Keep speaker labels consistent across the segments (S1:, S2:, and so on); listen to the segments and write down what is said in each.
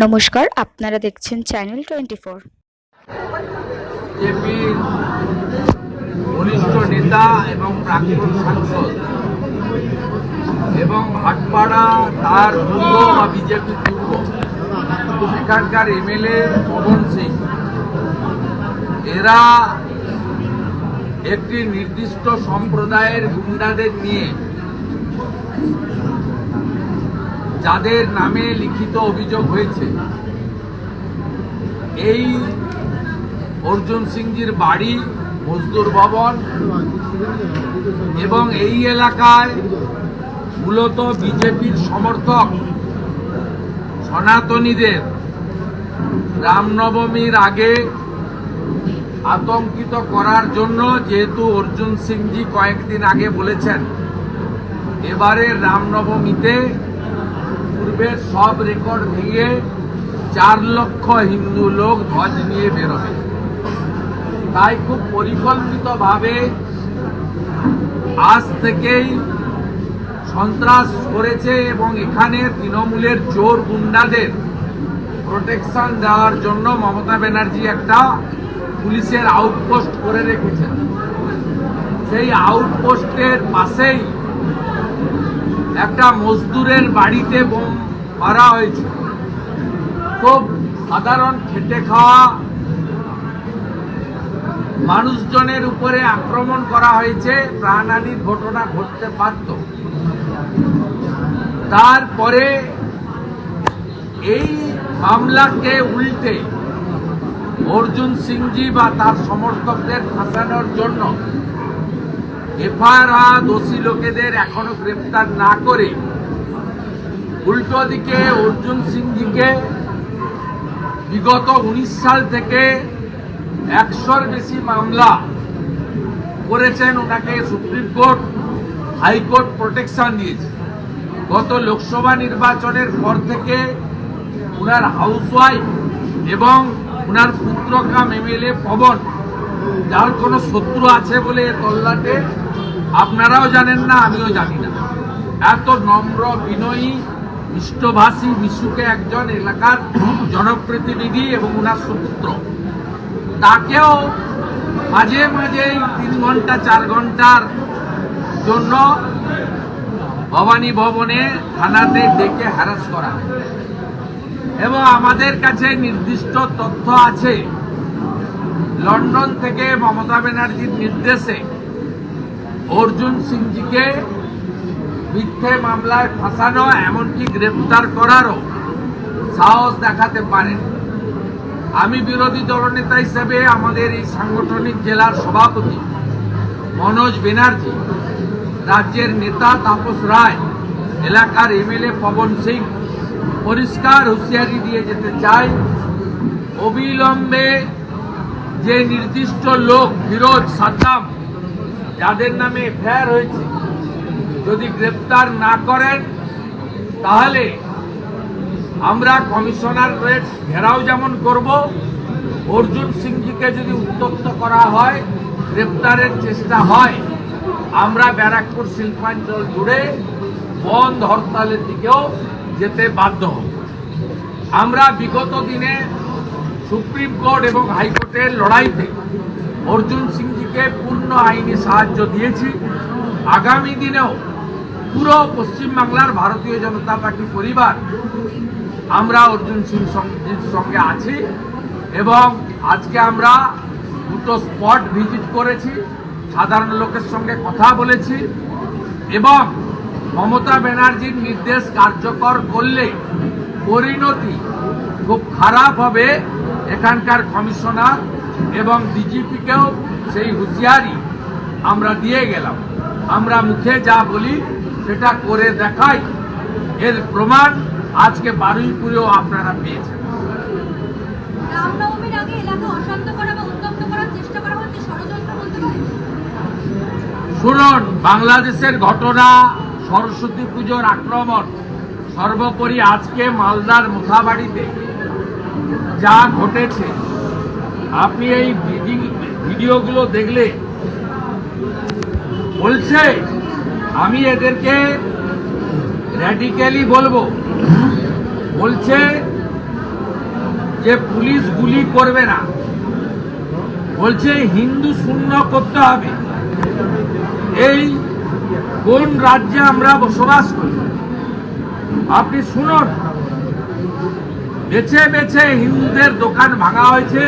S1: নমস্কার, আপনারা দেখছেন চ্যানেল 24।
S2: বিজেপির বরিষ্ঠ নেতা এবং প্রাক্তন সাংসদ এবং ভাটপাড়া তার দুর্গ বা বিজেপি দুর্গ সেখানকার এমএলএ পবন সিং, এরা একটি নির্দিষ্ট সম্প্রদায়ের গুন্ডাদের নিয়ে যাদের নামে লিখিত অভিযোগ হয়েছে, এই অর্জুন সিংজির বাড়ি মজদুর ভবন এবং এই এলাকায় মূলত বিজেপির সমর্থক সনাতনীদের রামনবমীর আগে আতঙ্কিত করার জন্য, যেহেতু অর্জুন সিংজি কয়েকদিন আগে বলেছেন এবারে রামনবমীতে পূর্বের সব রেকর্ড ভেঙে 4 লক্ষ হিন্দু লোক ধ্বজ নিয়ে বেরোবে, তাই খুব পরিকল্পিতভাবে আজ থেকেই সন্ত্রাস করেছে এবং এখানে তৃণমূলের চোর গুন্ডাদের প্রোটেকশন দেওয়ার জন্য মমতা ব্যানার্জি একটা পুলিশের আউটপোস্ট করে রেখেছেন। সেই আউটপোস্টের পাশেই একটা মজদুরের বাড়িতে বোম মারা হয়েছে। খুব সাধারণ খেটে খাওয়া মানুষজনের উপরে আক্রমণ করা হয়েছে, প্রাণহানির ঘটনা ঘটতে পারত। তারপরে এই মামলাকে উল্টে অর্জুন সিংজি বা তার সমর্থকদের ফাঁসানোর জন্য এফআইআর দোষী লোকেদের এখনো গ্রেফতার না করে উল্টো দিকে অর্জুন সিংজিকে বিগত 19 সাল থেকে 100-র বেশি মামলা করেছেন, ওনাকে সুপ্রিম কোর্ট হাইকোর্ট প্রোটেকশন দিয়েছে। গত লোকসভা নির্বাচনের পর থেকে উনার হাউসওয়াইফ এবং উনার পুত্র কাম এমএলএ পবন, যার কোনো শত্রু আছে বলে তল্লাটে আপনারাও জানেন না, আমিও জানি না। এত নম্র বিনয়ী মিষ্টভাষী মিশুকে একজন এলাকার জনপ্রতিনিধি এবং উনার সুপুত্র, তাকেও মাঝে মাঝেই 3 ঘন্টা 4 ঘন্টার জন্য ভবানী ভবনে থানাতে ডেকে হ্যারাস করা হয়। এবং আমাদের কাছে নির্দিষ্ট তথ্য আছে, লন্ডন থেকে মমতা ব্যানার্জির নির্দেশে অর্জুন সিংজিকে মিথ্যে মামলায় ফাঁসানো, এমনকি গ্রেফতার করারও সাহস দেখাতে পারেন। আমি বিরোধী দলনেতা হিসেবে আমাদের এই সাংগঠনিক জেলার সভাপতি মনোজ ব্যানার্জি, রাজ্যের নেতা তাপস রায়, এলাকার এমএলএ পবন সিং পরিষ্কার হুঁশিয়ারি দিয়ে যেতে চাই, অবিলম্বে যে নির্দিষ্ট লোক ফিরোজ সাদ্দাম, যাদের নামে এফআইআর হয়েছে, যদি গ্রেফতার না করেন তাহলে আমরা কমিশনারেট ঘেরাও যেমন করব, অর্জুন সিংজিকে যদি উত্তপ্ত করা হয়, গ্রেফতারের চেষ্টা হয়, আমরা ব্যারাকপুর শিল্পাঞ্চল জুড়ে বন্ধ হরতালের দিকেও যেতে বাধ্য হব। আমরা বিগত দিনে সুপ্রিম কোর্ট এবং হাইকোর্টের লড়াইতে অর্জুন সিংজিকে পূর্ণ আইনি সাহায্য দিয়েছি। আগামী দিনেও পুরো পশ্চিমবাংলার ভারতীয় জনতা পার্টি পরিবার আমরা অর্জুন সিংজির সঙ্গে আছি এবং আজকে আমরা 2টো স্পট ভিজিট করেছি, সাধারণ লোকের সঙ্গে কথা বলেছি এবং মমতা ব্যানার্জির নির্দেশ কার্যকর করলে পরিণতি খুব খারাপ হবে, এখানকার কমিশনার এবং ডিজিপিকেও সেই হুঁশিয়ারি আমরা দিয়ে গেলাম। আমরা মুখে যা বলি সেটা করে দেখাই, এর প্রমাণ আজকে বারুইপুরেও আপনারা পেয়েছেন।
S3: রামনবমীর আগে এলাকা অশান্ত করা বা উত্তপ্ত করার চেষ্টা করা হচ্ছে, ষড়যন্ত্র বলতে পারেন?
S2: শুনুন, বাংলাদেশের ঘটনা, সরস্বতী পুজোর আক্রমণ, সর্বোপরি আজকে মালদার মোথাবাড়িতে যা ঘটেছে, আপনি এই ভিডিওগুলো দেখলে বলছে আমি এদেরকে র্যাডিক্যালি বলবো, বলছে যে পুলিশ গুলি করবে না, বলছে হিন্দু শূন্য করতে হবে। এই কোন রাজ্যে আমরা বসবাস করি? আপনি শুনুন, বেছে বেছে হিন্দুদের দোকান ভাঙা হয়েছে,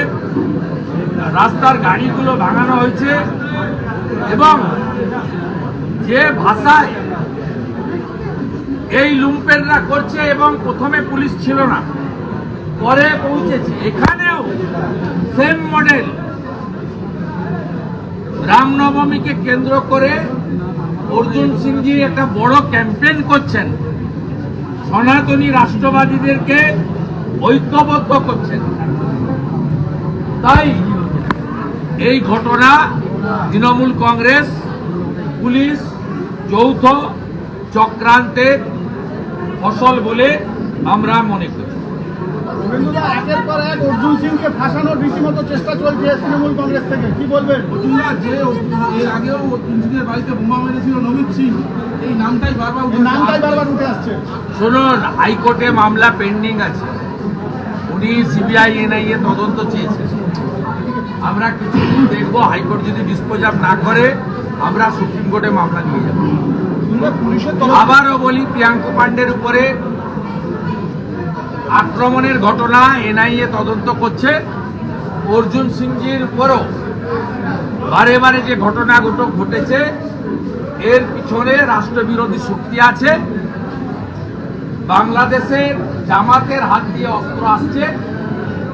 S2: রাস্তার গাড়িগুলো ভাঙানো হয়েছে, এবং যে ভাষায় এই লুম্পেনরা করছে, এবং প্রথমে পুলিশ ছিল না, পরে পৌঁছেছে। এখানেও সেম মডেল। রামনবমীকে কেন্দ্র করে অর্জুন সিংজি একটা বড় ক্যাম্পেইন করছেন, সনাতনী রাষ্ট্রবাদীদেরকে ঐক্যবদ্ধ করছেন। তাই এই ঘটনা তৃণমূল কংগ্রেস পুলিশ যৌথ চক্রান্তের ফসল বলে আমরা মনে করি।
S4: একের পর এক অর্জুন সিংকে ফাঁসানোর রীতিমতো চেষ্টা চলছে তৃণমূল কংগ্রেস থেকে, কি বলবেন?
S5: যে এর আগেও অর্জুন সিংয়ের বাড়িতে বোমা মেরেছিল নমিত সিং, এই নামটাই বারবার
S4: উঠে আসছে।
S2: শুনুন, হাইকোর্টে মামলা পেন্ডিং আছে, উনি সিবিআই এনআইএ তদন্ত চেয়েছেন। আমরা কিছু দেখবো, হাইকোর্ট যদি ডিসপোজার না করে আমরা সুপ্রিম কোর্টে মামলা নিয়ে যাব। আবারও বলি, প্রিয়াঙ্কু পান্ডের উপরে আক্রমণের ঘটনা এনআইএ তদন্ত করছে। অর্জুন সিংজির উপরও বারে বারে যে ঘটনা ঘটেছে, এর পিছনে রাষ্ট্রবিরোধী শক্তি আছে। বাংলাদেশের জামাতের হাত দিয়ে অস্ত্র আসছে,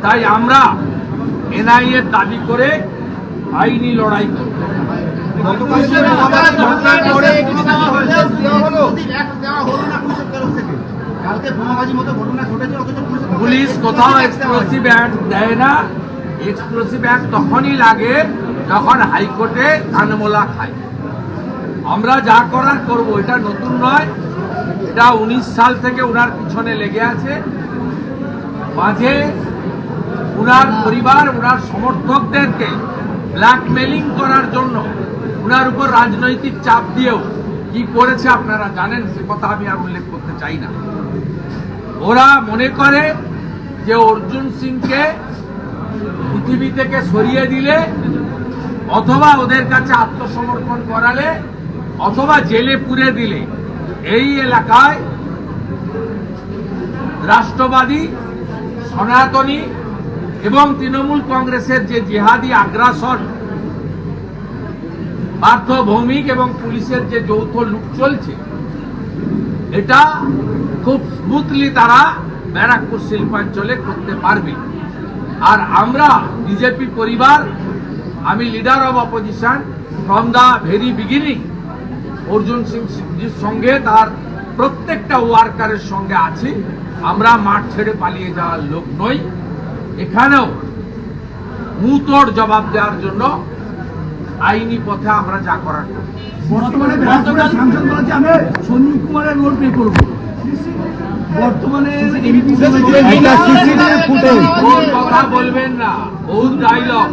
S2: তাই আমরা এনআইএ দাবি করে আইনি লড়াই করব। পুলিশ কোথাও এক্সপ্লোসিভ অ্যাক্ট দেয় না। এক্সপ্লোসিভ অ্যাক্ট তখনই লাগে যখন হাইকোর্টে কানমোলা খায়। আমরা যা করার করব, এটা নতুন নয়, এটা 19 সাল থেকে উনার পিছনে লেগে আছে। মাঝে উনার পরিবার উনার সমর্থকদেরকে ব্ল্যাকমেলিং করার জন্য উনার উপর রাজনৈতিক চাপ দিয়েও কি করেছে আপনারা জানেন, সে কথা আমি আর উল্লেখ করতে চাই না। ওরা মনে করে যে অর্জুন সিংকে পৃথিবী থেকে সরিয়ে দিলে, অথবা ওদের কাছে আত্মসমর্পণ করালে, অথবা জেলে পুরে দিলে এই এলাকায় রাষ্ট্রবাদী, সনাতনী এবং তৃণমূল কংগ্রেসের যে জিহাদি আগ্রাসন, পার্থ ভৌমিক এবং পুলিশের যে যৌথ লুট চলছে, এটা খুব স্মুথলি তারা ব্যারাকপুর শিল্পাঞ্চলে করতে পারবে। আর আমরা বিজেপি পরিবার, আমি leader of opposition from the very beginning, Arjun সিংজির সঙ্গে তার প্রত্যেকটা ওয়ার্কারের সঙ্গে আছি। আমরা মাঠ ছেড়ে পালিয়ে যাওয়ার লোক নই। এখানেও মুতোড় জবাব দেওয়ার জন্য আইনি পথে আমরা যা করার করব।
S5: বর্তমানে সাংসদ বলছে আমি সন্দীপ কুমারের রোল প্লে করব। বর্তমানে
S2: কথা বলবেন না, বহুত ডায়লগ,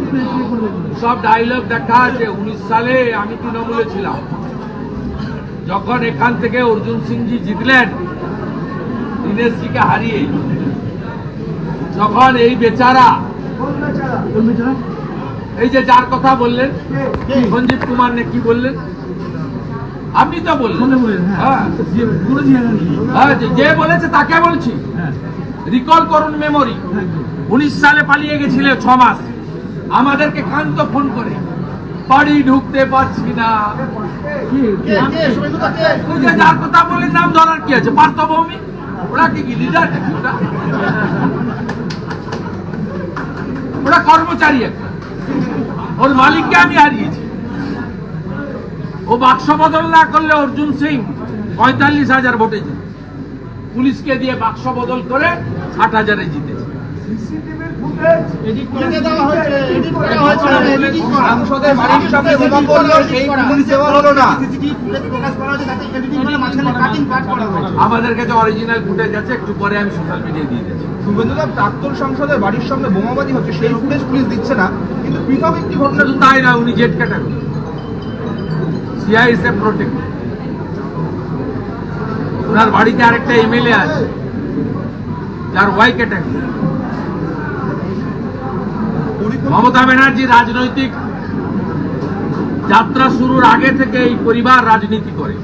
S2: সব ডায়লগ দেখা আছে। 19 সালে আমি তৃণমূলে ছিলাম, যখন এখান থেকে অর্জুন সিংজি জিতলেন দীনেশজিকে হারিয়ে, তখন এই বেচারা, এই যে যার কথা বললেন সঞ্জীব কুমার নে কি বললেন, আপনি তো বললেন, হ্যাঁ যে বলেছে তাকে বলছি, রিকল করুন মেমোরি। 19 সালে পালিয়ে গেছিল 6 মাস, আমাদেরকে কান্ত ফোন করে, বাড়ি ঢুকতে পারছি না। যার কথা বলেন নাম ধরার কি আছে? পার্থ ভৌমিক, ওরা কি লিডার? ওরা কর্মচারী একটা, ওর মালিককে আমি হারিয়েছি। ও বাক্স বদল না করলে অর্জুন সিং 45,000 ভোটে জিতে, পুলিশকে দিয়ে বাক্স বদল করে 60,000-এ জিতেছে। আমাদের কাছে অরিজিনাল ফুটেজ আছে, একটু পরে আমি সোশ্যাল মিডিয়ায় দিয়ে দিচ্ছি।
S5: শুভেন্দুদা, প্রাক্তন সংসদের বাড়ির সামনে বোমাবাজি হচ্ছে, সেই ফুটেজ পুলিশ দিচ্ছে না, কিন্তু পৃথক একটি ঘটনা।
S2: শুধু তাই না, উনি জেড ক্যাটাগরি, সিআইএসএফ প্রোটেক্ট। ওনার বাড়িতে আরেকটা এমএলএ আছে যার ওয়াই ক্যাটাগরি, মমতা ব্যানার্জি রাজনৈতিক যাত্রা শুরুর আগে থেকে এই পরিবার রাজনীতি করে।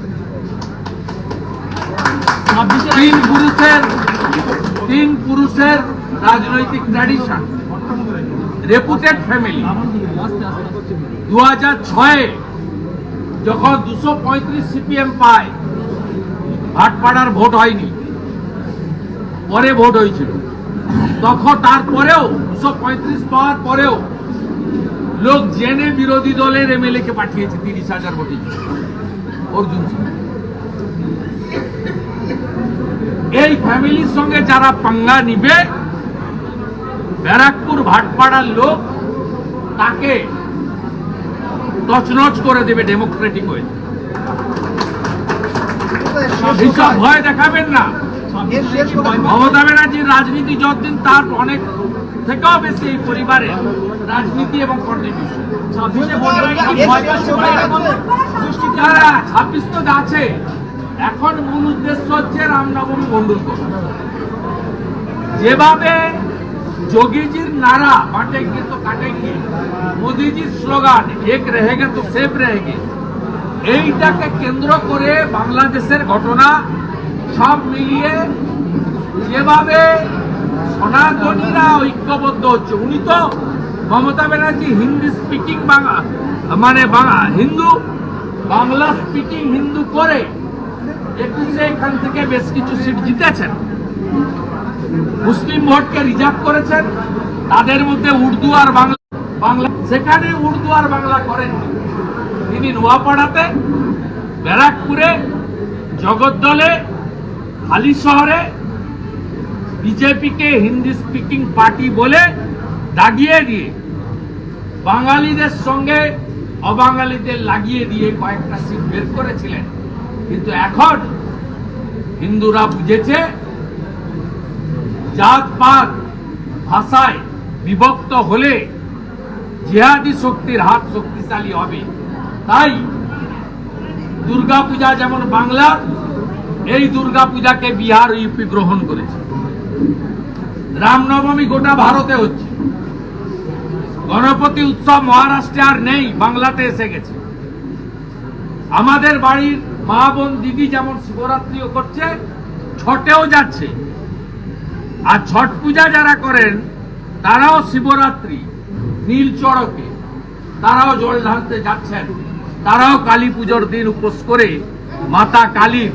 S2: তিন পুরুষের রাজনৈতিক ট্র্যাডিশন, রেপুটেড ফ্যামিলি। 2006 যখন 235 সিপিএম পায়, ভাটপাড়ার ভোট হয়নি, পরে ভোট হয়েছিল, তখন তারপরেও 235 পাওয়ার পরেও লোক জেনে বিরোধী দলের এমএলএ কে পাঠিয়েছে 30,000 ভোটে অর্জুন সিং। এই ফ্যামিলির সঙ্গে যারা পাঙ্গা নিবে, ব্যারাকপুর ভাটপাড়ার লোক তাকে তছনছ করে দেবে ডেমোক্রেটিক হয়ে। এইসব ভয় দেখাবেন না। মমতা ব্যানার্জির রাজনীতি যতদিন, তার অনেক থেকেও বেশি এই পরিবারের রাজনীতি এবং কন্ট্রিবিউশন। 26 তো আছে, এখন মূল উদ্দেশ্য হচ্ছে রামনবমী মন্ডল করা। যেভাবে যোগীজির নারা বাঁটেঙ্গে তো কাটেঙ্গে, মোদীজির স্লোগান এক রহেগে তো সেফ রহেগে, এইটাকে কেন্দ্র করে বাংলাদেশের ঘটনা সব মিলিয়ে যেভাবে সনাতনীরা ঐক্যবদ্ধ হচ্ছে। উনি তো মমতা ব্যানার্জি হিন্দি স্পিকিং হিন্দু, বাংলা স্পিকিং হিন্দু করে 21 এখান থেকে বেশ কিছু সিট জিতেছেন। মুসলিম ভোটকে রিজার্ভ করেছেন, তাদের মধ্যে উর্দু আর বাংলা, সেখানে উর্দু আর বাংলা করেননি তিনি। নোয়াপাড়াতে, ব্যারাকপুরে, জগদ্দলে, হালি শহরে বিজেপিকে হিন্দি স্পিকিং পার্টি বলে দাগিয়ে দিয়ে বাঙালিদের সঙ্গে অবাঙালিদের লাগিয়ে দিয়ে কয়েকটা সিট বের করেছিলেন। কিন্তু এখন হিন্দুরা বুঝেছে জাতপাত ভাষায় বিভক্ত হলে জিহাদি শক্তির হাত শক্তিশালী হবে। তাই দুর্গাপূজা যেমন বাংলার, এই দুর্গাপূজাকে বিহার ইউপি গ্রহণ করেছে। রামনবমী গোটা ভারতে হচ্ছে। গণপতি উৎসব মহারাষ্ট্রে আর নেই, বাংলাতে এসে গেছে। আমাদের বাড়ির মা বোন দিদি যেমন শিবরাত্রিও করছে, ছটেও যাচ্ছে। আর ছট পূজা যারা করেন তারাও শিবরাত্রি নীল চড়কে তারাও জল ঢালতে যাচ্ছেন। তারাও কালী পুজোর দিন উপোস করে মাতা কালীর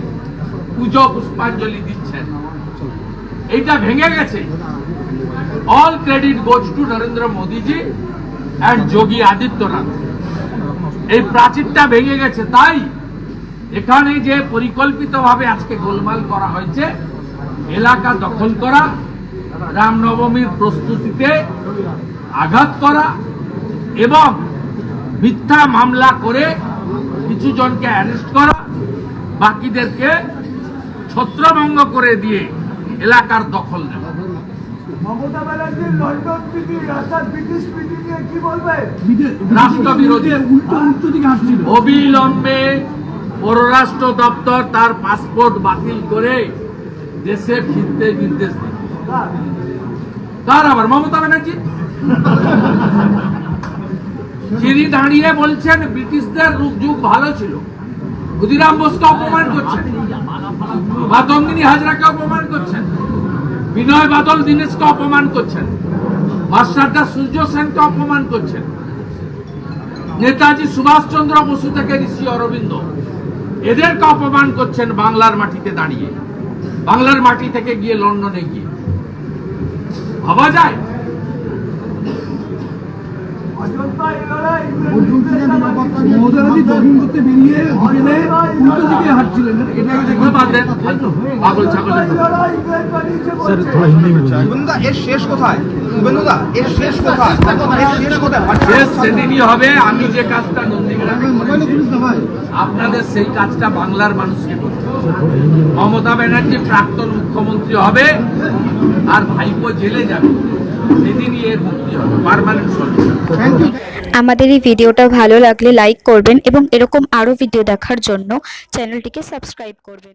S2: পুজো পুষ্পাঞ্জলি দিচ্ছেন। এইটা ভেঙে গেছে। All credit goes to Narendra Modiji and Yogi Adityanath. এই প্রাচীরটা ভেঙে গেছে। তাই এখানে যে পরিকল্পিতভাবে আজকে গোলমাল করা হয়েছে, এলাকা দখল করা, রামনবমীর প্রস্তুতিতে আঘাত করা এবং মিথ্যা মামলা করে কিছু জনকে অ্যারেস্ট করা, বাকিদেরকে ছত্রভঙ্গ করে দিয়ে এলাকার দখল নেওয়া।
S6: মমতা ব্যানার্জির লন্ডন প্রীতি, রাস্তার ব্রিটিশ প্রীতি নিয়ে কি বলবে?
S2: রাষ্ট্রবিরোধী। অবিলম্বে পররাষ্ট্র দপ্তর তার পাসপোর্ট বাতিল করে দেশে ফিরতে নির্দেশ দিন। কার আবার? মমতা ব্যানার্জি। যিনি দাঁড়িয়ে বলছেন ব্রিটিশদের যুগ ভালো ছিল, ক্ষুদিরাম বোসকে অপমান করছেন, মাতঙ্গিনী হাজরাকে অপমান করছেন, বিনয় বাদল দীনেশকে অপমান করছেন, মাস্টারদা সূর্য সেনকে অপমান করছেন, নেতাজি সুভাষচন্দ্র বসু থেকে ঋষি অরবিন্দ, এদেরকে অপমান করছেন বাংলার মাটিতে দাঁড়িয়ে, বাংলার মাটি থেকে গিয়ে লন্ডনে গিয়ে। ভাবা যায়? পাগল ছাগল।
S7: শেষ কোথায়?
S2: শেষ সেদিনই হবে আমি যে কাজটা নন্দীগ্রামে আপনাদের সেই কাজটা বাংলার মানুষকে করতে হবে। মমতা ব্যানার্জি প্রাক্তন মুখ্যমন্ত্রী হবে আর ভাইপো জেলে যাবে, সেদিনই এর মুক্তি হবে, পার্মানেন্ট সলিউশন।
S1: আমাদের এই ভিডিওটা ভালো লাগলে লাইক করবেন এবং এরকম আরও ভিডিও দেখার জন্য চ্যানেলটিকে সাবস্ক্রাইব করবেন।